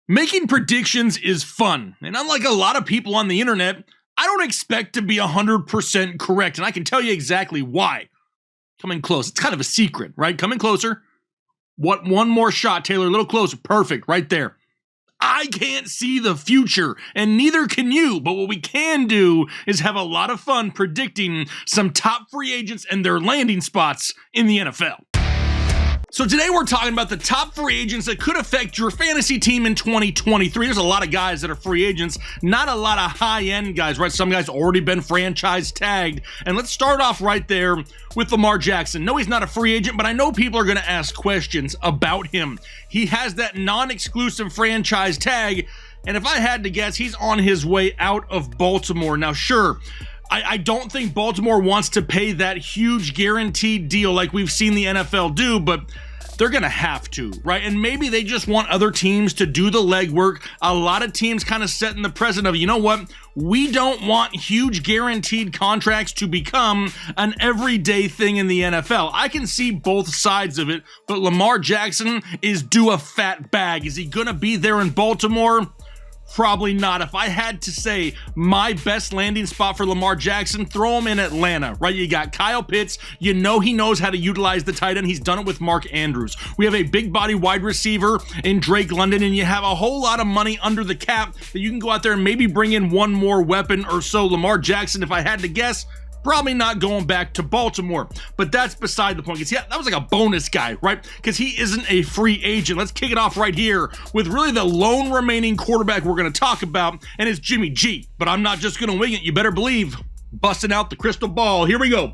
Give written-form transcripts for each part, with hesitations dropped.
Making predictions is fun, and unlike a lot of people on the internet, I don't expect to be 100% correct, and I can tell you exactly why. Coming close. It's kind of a secret, right? Coming closer. What? One more shot, Taylor. A little closer. Perfect. Right there. I can't see the future, and neither can you, but what we can do is have a lot of fun predicting some top free agents and their landing spots in the NFL. So today we're talking about the top free agents that could affect your fantasy team in 2023. There's a lot of guys that are free agents, not a lot of high-end guys, right? Some guys already been franchise tagged. And let's start off right there with Lamar Jackson. No, he's not a free agent, but I know people are going to ask questions about him. He has that non-exclusive franchise tag, and if I had to guess, he's on his way out of Baltimore. Now, sure, I don't think Baltimore wants to pay that huge guaranteed deal like we've seen the NFL do, but they're going to have to, right? And maybe they just want other teams to do the legwork. A lot of teams kind of setting the precedent of, you know what? We don't want huge guaranteed contracts to become an everyday thing in the NFL. I can see both sides of it, but Lamar Jackson is due a fat bag. Is he going to be there in Baltimore? Probably not. If I had to say my best landing spot for Lamar Jackson, throw him in Atlanta, right? You got Kyle Pitts. You know he knows how to utilize the tight end. He's done it with Mark Andrews. We have a big body wide receiver in Drake London, and you have a whole lot of money under the cap that you can go out there and maybe bring in one more weapon or so. Lamar Jackson, if I had to guess, probably not going back to Baltimore, but that's beside the point. Because yeah, that was like a bonus guy, right? Because he isn't a free agent. Let's kick it off right here with really the lone remaining quarterback we're going to talk about, and it's Jimmy G. But I'm not just going to wing it. You better believe busting out the crystal ball. Here we go.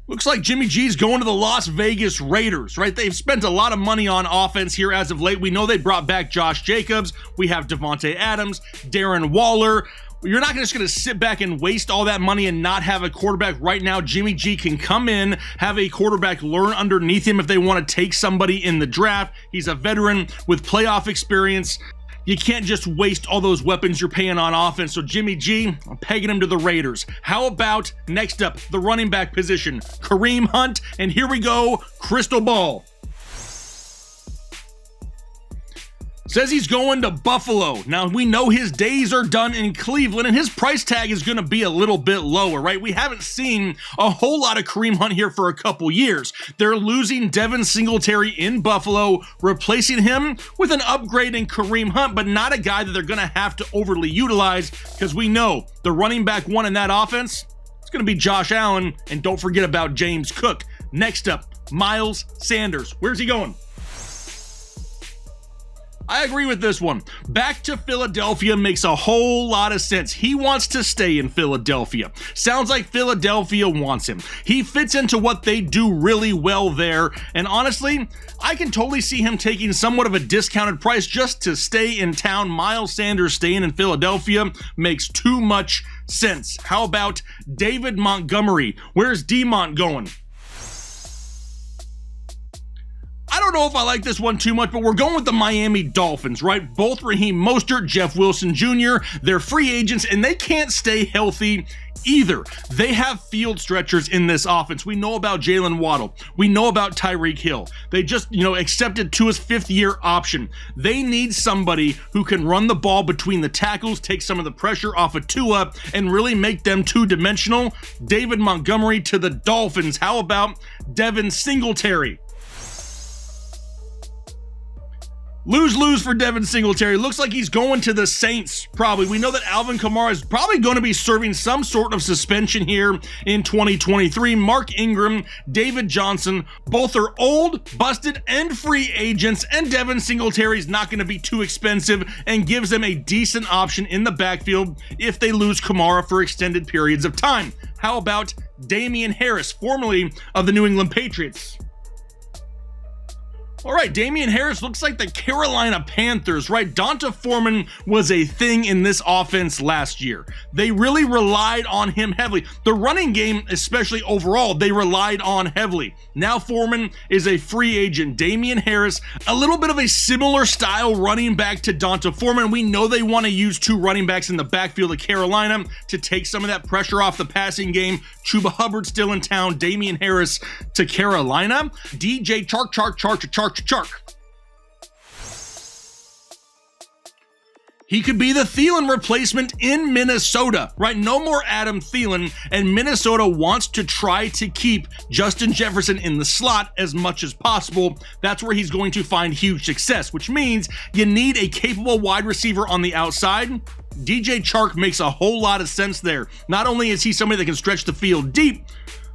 Looks like Jimmy G's going to the Las Vegas Raiders, right? They've spent a lot of money on offense here as of late. We know they brought back Josh Jacobs. We have Devontae Adams, Darren Waller. You're not just going to sit back and waste all that money and not have a quarterback right now. Jimmy G can come in, have a quarterback learn underneath him if they want to take somebody in the draft. He's a veteran with playoff experience. You can't just waste all those weapons you're paying on offense. So Jimmy G, I'm pegging him to the Raiders. How about next up, the running back position, Kareem Hunt, and here we go, crystal ball. Says he's going to Buffalo. Now, we know his days are done in Cleveland, and his price tag is going to be a little bit lower, right? We haven't seen a whole lot of Kareem Hunt here for a couple years. They're losing Devin Singletary in Buffalo, replacing him with an upgrade in Kareem Hunt, but not a guy that they're going to have to overly utilize, because we know the running back one in that offense, it's going to be Josh Allen, and don't forget about James Cook. Next up, Miles Sanders. Where's he going? I agree with this one. Back to Philadelphia makes a whole lot of sense. He wants to stay in Philadelphia. Sounds like Philadelphia wants him. He fits into what they do really well there. And honestly, I can totally see him taking somewhat of a discounted price just to stay in town. Miles Sanders staying in Philadelphia makes too much sense. How about David Montgomery? Where's D-Mont going? I don't know if I like this one too much, but we're going with the Miami Dolphins, right? Both Raheem Mostert, Jeff Wilson Jr., they're free agents, and they can't stay healthy either. They have field stretchers in this offense. We know about Jalen Waddle. We know about Tyreek Hill. They just, accepted Tua's fifth-year option. They need somebody who can run the ball between the tackles, take some of the pressure off of Tua, and really make them two-dimensional. David Montgomery to the Dolphins. How about Devin Singletary? Lose for Devin Singletary. Looks like he's going to the Saints, probably. We know that Alvin Kamara is probably going to be serving some sort of suspension here in 2023. Mark Ingram, David Johnson, both are old, busted, and free agents, and Devin Singletary is not going to be too expensive and gives them a decent option in the backfield if they lose Kamara for extended periods of time. How about Damien Harris, formerly of the New England Patriots? All right, Damien Harris looks like the Carolina Panthers, right? Donta Foreman was a thing in this offense last year. They really relied on him heavily. The running game, especially overall, they relied on heavily. Now Foreman is a free agent. Damien Harris, a little bit of a similar style running back to Donta Foreman. We know they want to use two running backs in the backfield of Carolina to take some of that pressure off the passing game. Chuba Hubbard still in town. Damien Harris to Carolina. DJ Chark. He could be the Thielen replacement in Minnesota, right? No more Adam Thielen, and Minnesota wants to try to keep Justin Jefferson in the slot as much as possible. That's where he's going to find huge success, which means you need a capable wide receiver on the outside. DJ Chark makes a whole lot of sense there. Not only is he somebody that can stretch the field deep,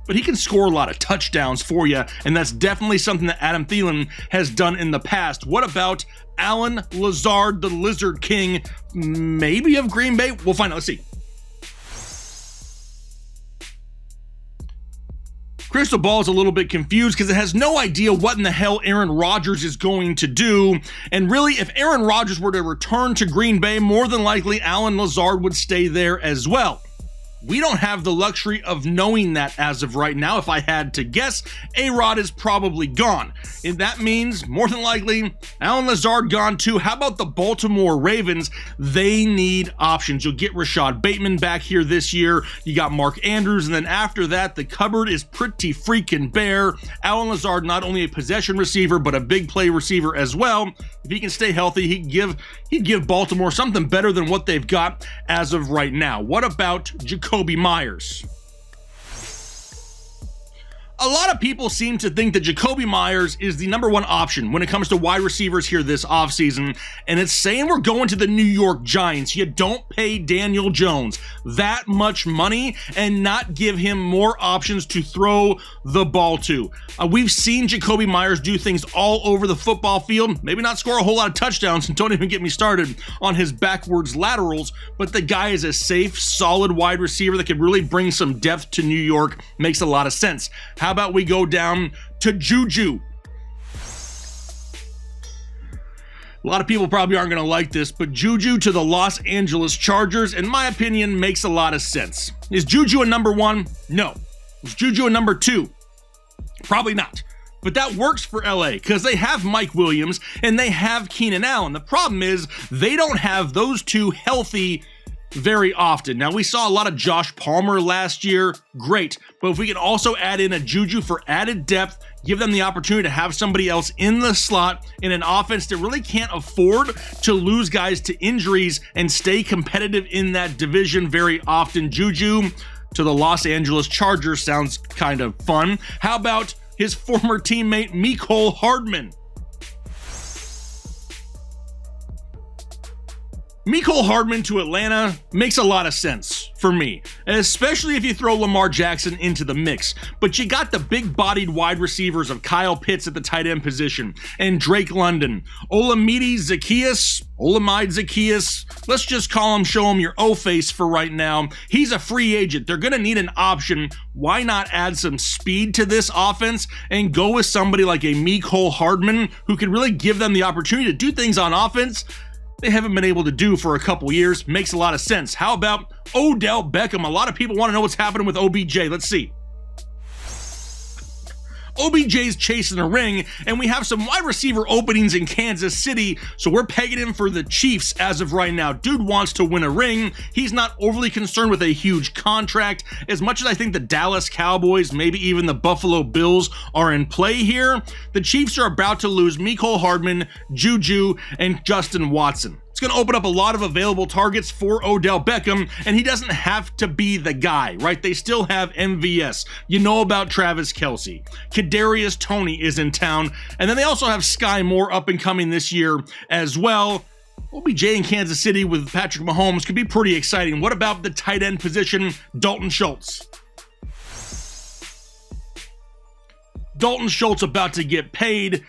but he can score a lot of touchdowns for you, and that's definitely something that Adam Thielen has done in the past. What about Allen Lazard, the Lizard King, maybe of Green Bay? We'll find out. Let's see. Crystal Ball is a little bit confused because it has no idea what in the hell Aaron Rodgers is going to do. And really, if Aaron Rodgers were to return to Green Bay, more than likely Allen Lazard would stay there as well. We don't have the luxury of knowing that as of right now. If I had to guess, A-Rod is probably gone. And that means, more than likely, Allen Lazard gone too. How about the Baltimore Ravens? They need options. You'll get Rashad Bateman back here this year. You got Mark Andrews. And then after that, the cupboard is pretty freaking bare. Allen Lazard, not only a possession receiver, but a big play receiver as well. If he can stay healthy, he'd give Baltimore something better than what they've got as of right now. What about Jacoby Myers? A lot of people seem to think that Jacoby Myers is the number one option when it comes to wide receivers here this offseason, and it's saying we're going to the New York Giants. You don't pay Daniel Jones that much money and not give him more options to throw the ball to. We've seen Jacoby Myers do things all over the football field, maybe not score a whole lot of touchdowns, and don't even get me started on his backwards laterals, but the guy is a safe, solid wide receiver that could really bring some depth to New York. Makes a lot of sense. How about we go down to JuJu? A lot of people probably aren't going to like this, but JuJu to the Los Angeles Chargers, in my opinion, makes a lot of sense. Is JuJu a number one? No. Is JuJu a number two? Probably not. But that works for LA because they have Mike Williams and they have Keenan Allen. The problem is they don't have those two healthy very often. Now, we saw a lot of Josh Palmer last year. Great. But if we can also add in a JuJu for added depth, give them the opportunity to have somebody else in the slot in an offense that really can't afford to lose guys to injuries and stay competitive in that division very often. JuJu to the Los Angeles Chargers sounds kind of fun. How about his former teammate, Mecole Hardman? Mecole Hardman to Atlanta makes a lot of sense for me, especially if you throw Lamar Jackson into the mix. But you got the big-bodied wide receivers of Kyle Pitts at the tight end position and Drake London, Olamide Zaccheaus, let's just call him, show him your O-face for right now. He's a free agent. They're going to need an option. Why not add some speed to this offense and go with somebody like a Mecole Hardman who can really give them the opportunity to do things on offense they haven't been able to do for a couple years? Makes a lot of sense. How about Odell Beckham? A lot of people want to know what's happening with OBJ. Let's see. OBJ's chasing a ring, and we have some wide receiver openings in Kansas City, so we're pegging him for the Chiefs as of right now. Dude wants to win a ring. He's not overly concerned with a huge contract. As much as I think the Dallas Cowboys, maybe even the Buffalo Bills are in play here, the Chiefs are about to lose Mecole Hardman, JuJu, and Justin Watson. It's going to open up a lot of available targets for Odell Beckham, and he doesn't have to be the guy, right? They still have MVS. You know about Travis Kelce. Kadarius Toney is in town, and then they also have Sky Moore up and coming this year as well. OBJ in Kansas City with Patrick Mahomes could be pretty exciting. What about the tight end position, Dalton Schultz? Dalton Schultz about to get paid.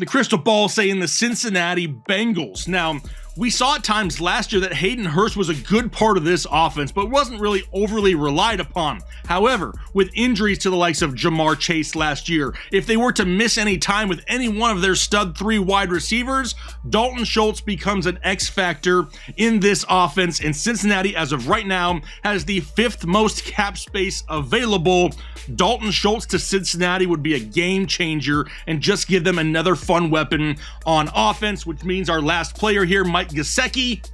The crystal ball saying the Cincinnati Bengals. Now, we saw at times last year that Hayden Hurst was a good part of this offense, but wasn't really overly relied upon. However, with injuries to the likes of Jamar Chase last year, if they were to miss any time with any one of their stud 3 wide receivers, Dalton Schultz becomes an X factor in this offense, and Cincinnati, as of right now, has the 5th most cap space available. Dalton Schultz to Cincinnati would be a game changer and just give them another fun weapon on offense, which means our last player here, Mike Gesicki.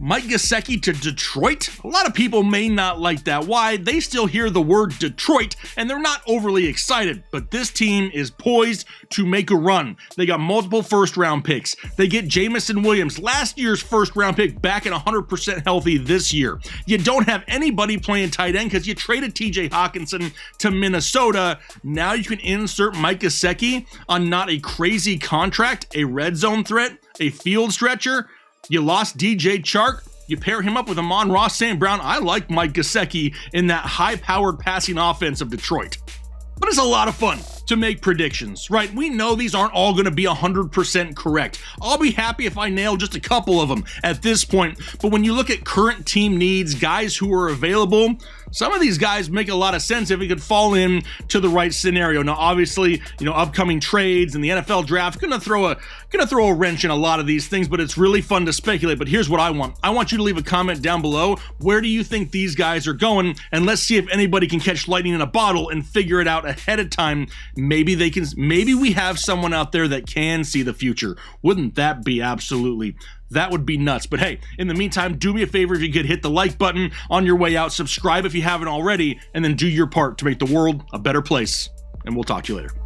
Mike Gesicki to Detroit? A lot of people may not like that. Why? They still hear the word Detroit and they're not overly excited, but this team is poised to make a run. They got multiple first-round picks. They get Jamison Williams, last year's first-round pick, back at 100% healthy this year. You don't have anybody playing tight end because you traded TJ Hawkinson to Minnesota. Now you can insert Mike Gesicki on not a crazy contract, a red zone threat, a field stretcher. You lost DJ Chark. You pair him up with Amon-Ra St. Brown. I like Mike Gesicki in that high-powered passing offense of Detroit. But it's a lot of fun to make predictions, right? We know these aren't all going to be 100% correct. I'll be happy if I nail just a couple of them at this point. But when you look at current team needs, guys who are available, some of these guys make a lot of sense if it could fall in to the right scenario. Now, obviously, upcoming trades and the NFL draft gonna throw a wrench in a lot of these things, but it's really fun to speculate. But here's what I want. I want you to leave a comment down below. Where do you think these guys are going? And let's see if anybody can catch lightning in a bottle and figure it out ahead of time. Maybe we have someone out there that can see the future. Wouldn't that be absolutely? That would be nuts. But hey, in the meantime, do me a favor if you could hit the like button on your way out, subscribe if you haven't already, and then do your part to make the world a better place. And we'll talk to you later.